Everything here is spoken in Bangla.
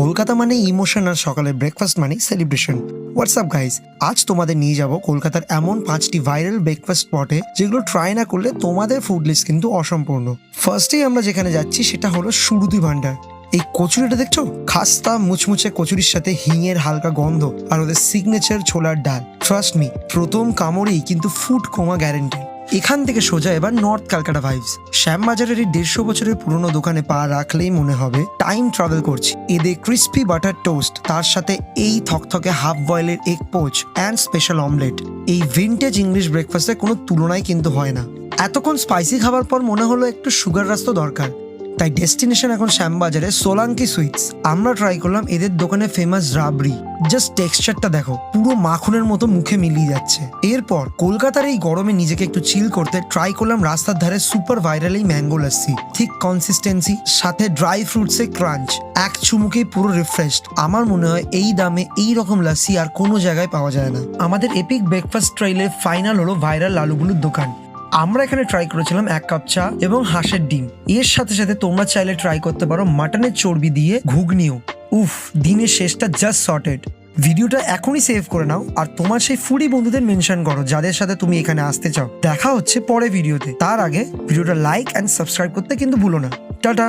কলকাতা মানে ইমোশন আর সকালের ব্রেকফাস্ট মানে সেলিব্রেশন। হোয়াটসঅ্যাপ গাইজ, আজ তোমাদের নিয়ে যাব কলকাতার এমন 5টি ভাইরাল ব্রেকফাস্ট স্পটে যেগুলো ট্রাই না করলে তোমাদের ফুড লিস্ট কিন্তু অসম্পূর্ণ। ফার্স্টেই আমরা যেখানে যাচ্ছি সেটা হলো সুরুতি ভান্ডার। এই কচুরিটা দেখছো, খাস্তা মুচমুচে কচুরির সাথে হিঙের হালকা গন্ধ আর ওদের সিগনেচার ছোলার ডাল। ট্রাস্ট মি, প্রথম কামড়েই কিন্তু ফুড কোমা গ্যারেন্টি। এখান থেকে সোজা এবার নর্থ ক্যালকাটা ভাইবস। শ্যামবাজারের এই 150 বছরের পুরনো দোকানে পা রাখলেই মনে হবে টাইম ট্রাভেল করছি। এদের ক্রিস্পি বাটার টোস্ট, তার সাথে এই থকথকে হাফ বয়েলের egg poach and special omelette, এই ভিনটেজ ইংলিশ ব্রেকফাস্টে কোনো তুলনাই কিন্তু হয় না। এতক্ষণ স্পাইসি খাবার পর মনে হলো একটু সুগার রাস তো দরকার, তাই ডেস্টিনেশন এখন শ্যামবাজারে সোলাঙ্কি সুইটস। আমরা ট্রাই করলাম এদের দোকানে ফেমাস রাবড়ি। জাস্ট টেক্সচারটা দেখো, পুরো মাখনের মতো মুখে মিলিয়ে যাচ্ছে। এরপর কলকাতার এই গরমে নিজেকে একটু চিল করতে ট্রাই করলাম রাস্তার ধারে সুপার ভাইরাল এই ম্যাঙ্গো লাস্সি। ঠিক কনসিস্টেন্সি, সাথে ড্রাই ফ্রুটস এ ক্রাঞ্চ, এক চুমুকেই পুরো রিফ্রেশড। আমার মনে হয় এই দামে এই রকম লাস্সি আর কোনো জায়গায় পাওয়া যায় না। আমাদের এপিক ব্রেকফাস্ট ট্রাইলের ফাইনাল হলো ভাইরাল লালুগুলুর দোকান। আমরা এখানে ট্রাই করেছিলাম 1 কাপ চা এবং হাঁসের ডিম। এর সাথে সাথে তোমরা চাইলে ট্রাই করতে পারো মাটনের চর্বি দিয়ে ঘুগনিও। উফ, দিনের শেষটা জাস্ট সর্টেড। ভিডিওটা এখনই সেভ করে নাও আর তোমার সেই ফুডি বন্ধুদের মেনশন করো যাদের সাথে তুমি এখানে আসতে চাও। দেখা হচ্ছে পরে ভিডিওতে। তার আগে ভিডিওটা লাইক অ্যান্ড সাবস্ক্রাইব করতে কিন্তু ভুলো না। টাটা।